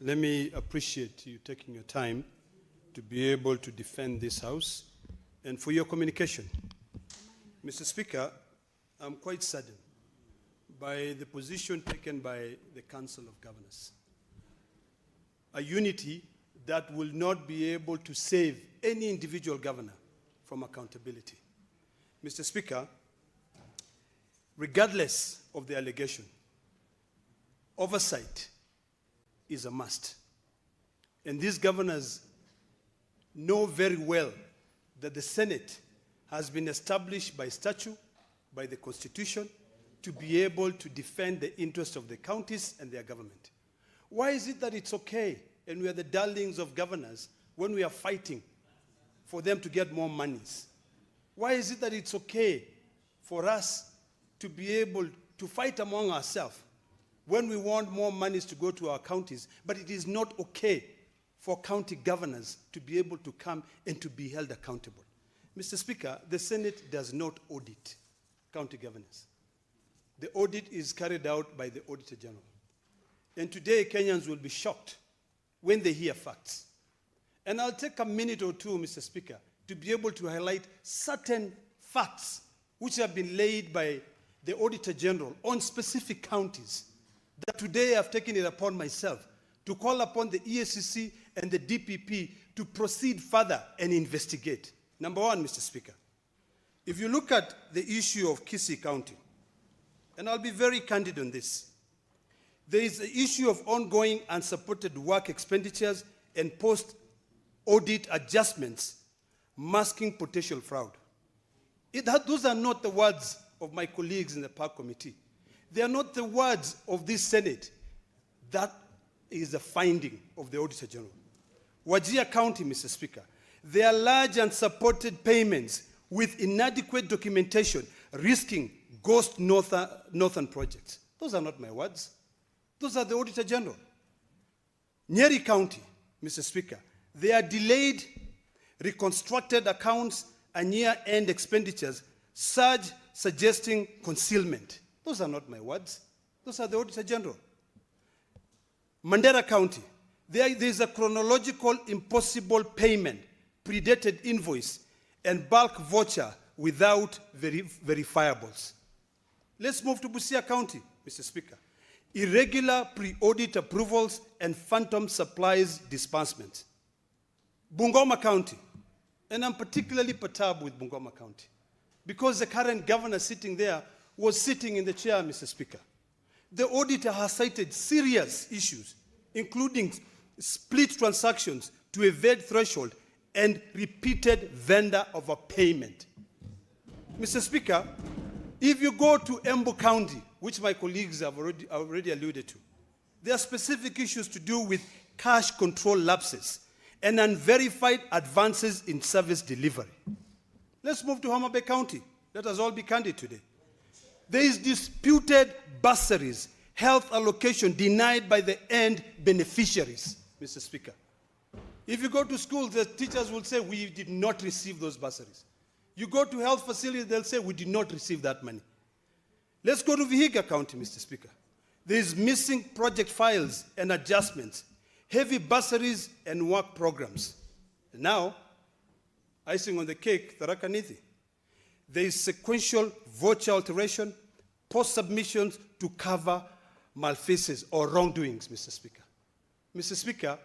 let me appreciate you taking your time to be able to defend this House and for your communication. Mr. Speaker, I'm quite saddened by the position taken by the Council of Governors. A unity that will not be able to save any individual governor from accountability. Mr. Speaker, regardless of the allegation, oversight is a must. And these governors know very well that the Senate has been established by statute, by the Constitution, to be able to defend the interests of the counties and their government. Why is it that it's okay, and we are the darlings of governors, when we are fighting for them to get more monies? Why is it that it's okay for us to be able to fight among ourselves when we want more monies to go to our counties, but it is not okay for county governors to be able to come and to be held accountable? Mr. Speaker, the Senate does not audit county governors. The audit is carried out by the Auditor General. And today, Kenyans will be shocked when they hear facts. And I'll take a minute or two, Mr. Speaker, to be able to highlight certain facts which have been laid by the Auditor General on specific counties that today I've taken it upon myself to call upon the EACC and the DPP to proceed further and investigate. Number one, Mr. Speaker, if you look at the issue of Kisii County, and I'll be very candid on this, there is the issue of ongoing unsupported work expenditures and post-audit adjustments masking potential fraud. Those are not the words of my colleagues in the Park Committee. They are not the words of this Senate. That is a finding of the Auditor General. Wajir County, Mr. Speaker, there are large unsupported payments with inadequate documentation risking ghost northern projects. Those are not my words. Those are the Auditor General. Nyeri County, Mr. Speaker, there are delayed reconstructed accounts and year-end expenditures, surge suggesting concealment. Those are not my words. Those are the Auditor General. Mandera County, there is a chronological impossible payment, predated invoice, and bulk voucher without verifiables. Let's move to Busia County, Mr. Speaker. Irregular pre-audit approvals and phantom supplies disbursements. Bungoma County, and I'm particularly perturbed with Bungoma County because the current governor sitting there was sitting in the chair, Mr. Speaker. The auditor has cited serious issues, including split transactions to evade threshold and repeated vendor overpayment. Mr. Speaker, if you go to Embu County, which my colleagues have already alluded to, there are specific issues to do with cash control lapses and unverified advances in service delivery. Let's move to Homa Bay County. Let us all be candid today. There is disputed bursaries, health allocation denied by the end beneficiaries, Mr. Speaker. If you go to schools, the teachers will say, we did not receive those bursaries. You go to health facilities, they'll say, we did not receive that money. Let's go to Vihiga County, Mr. Speaker. There is missing project files and adjustments, heavy bursaries and work programs. And now, icing on the cake, Tharaka Nithi. There is sequential voucher alteration, post-submissions to cover malfeasance or wrongdoings, Mr. Speaker. Mr. Speaker,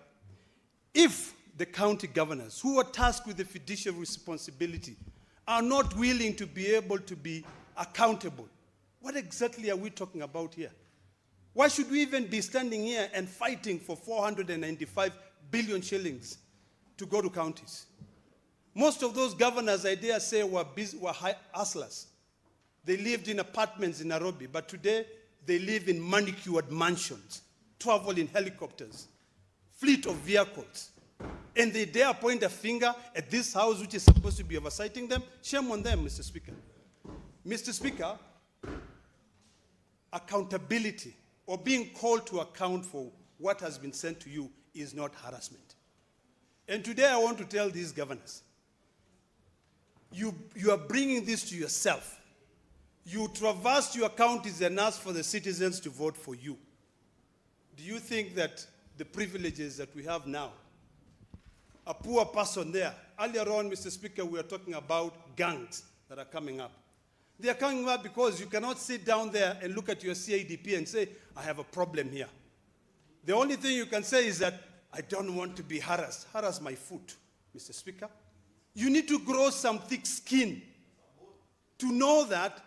if the county governors who are tasked with the fiduciary responsibility are not willing to be able to be accountable, what exactly are we talking about here? Why should we even be standing here and fighting for 495 billion shillings to go to counties? Most of those governors, I dare say, were hustlers. They lived in apartments in Nairobi, but today they live in manicured mansions, travel in helicopters, fleet of vehicles. And they dare point a finger at this house which is supposed to be oversighting them. Shame on them, Mr. Speaker. Mr. Speaker, accountability or being called to account for what has been sent to you is not harassment. And today I want to tell these governors, you are bringing this to yourself. You traversed your counties and asked for the citizens to vote for you. Do you think that the privileges that we have now. A poor person there. Earlier on, Mr. Speaker, we were talking about gangs that are coming up. They are coming up because you cannot sit down there and look at your CIDP and say, I have a problem here. The only thing you can say is that, I don't want to be harassed. Harass my foot, Mr. Speaker. You need to grow some thick skin to know that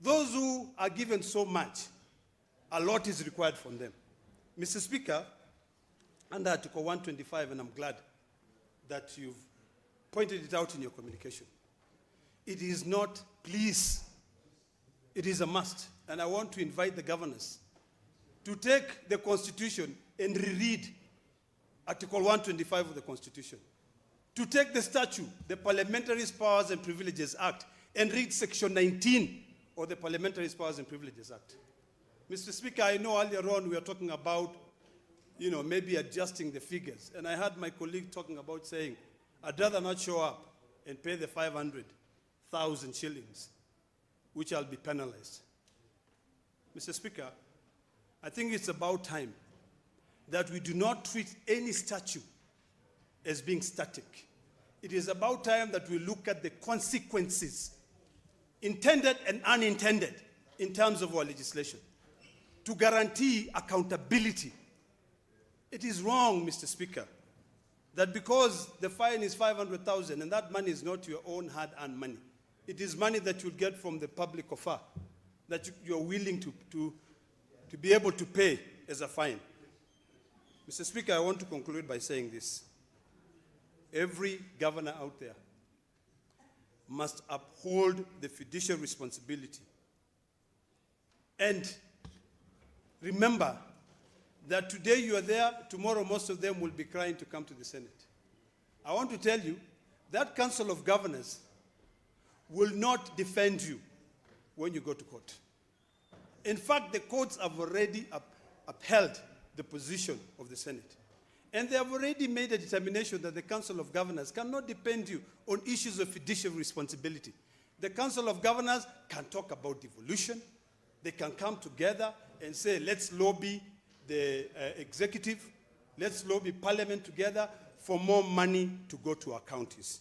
those who are given so much, a lot is required from them. Mr. Speaker, under Article 125, and I'm glad that you've pointed it out in your communication, it is not please, it is a must. And I want to invite the governors to take the Constitution and reread Article 125 of the Constitution, to take the statute, the Parliamentary Powers and Privileges Act, and read Section 19 of the Parliamentary Powers and Privileges Act. Mr. Speaker, I know earlier on we were talking about, maybe adjusting the figures. And I heard my colleague talking about saying, I'd rather not show up and pay the 500,000 shillings, which I'll be penalized. Mr. Speaker, I think it's about time that we do not treat any statute as being static. It is about time that we look at the consequences, intended and unintended, in terms of our legislation, to guarantee accountability. It is wrong, Mr. Speaker, that because the fine is 500,000 and that money is not your own hard-earned money, it is money that you'll get from the public offer that you're willing to be able to pay as a fine. Mr. Speaker, I want to conclude by saying this. Every governor out there must uphold the fiduciary responsibility. And remember that today you are there, tomorrow most of them will be crying to come to the Senate. I want to tell you that Council of Governors will not defend you when you go to court. In fact, the courts have already upheld the position of the Senate. And they have already made a determination that the Council of Governors cannot defend you on issues of fiduciary responsibility. The Council of Governors can talk about devolution. They can come together and say, let's lobby the executive, let's lobby Parliament together for more money to go to our counties.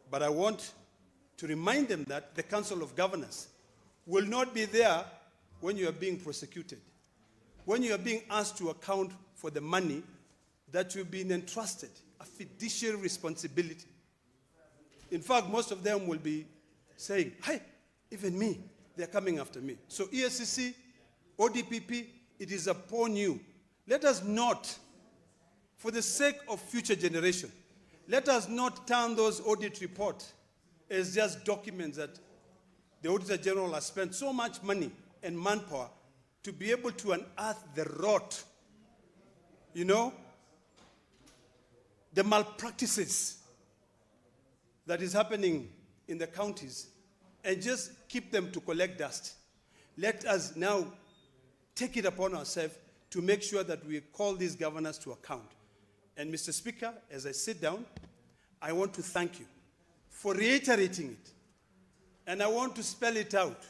But I want to remind them that the Council of Governors will not be there when you are being prosecuted, when you are being asked to account for the money that you've been entrusted, a fiduciary responsibility. In fact, most of them will be saying, hey, even me, they're coming after me. So ESCC, ODPP, it is upon you. Let us not, for the sake of future generation, let us not turn those audit reports as just documents that the Auditor General has spent so much money and manpower to be able to unearth the rot, the malpractices that is happening in the counties, and just keep them to collect dust. Let us now take it upon ourselves to make sure that we call these governors to account. And Mr. Speaker, as I sit down, I want to thank you for reiterating it. And I want to spell it out,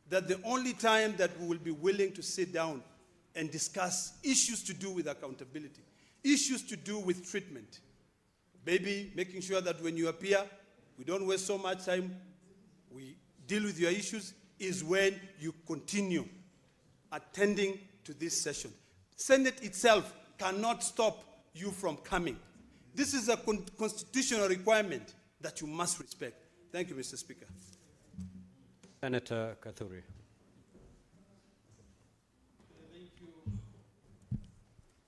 that the only time that we will be willing to sit down and discuss issues to do with accountability, issues to do with treatment, maybe making sure that when you appear, we don't waste so much time, we deal with your issues, is when you continue attending to this session. Senate itself cannot stop you from coming. This is a constitutional requirement that you must respect. Thank you, Mr. Speaker. Senator Kathuri.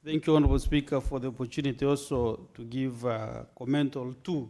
Thank you, Honorable Speaker, for the opportunity also to give a comment or two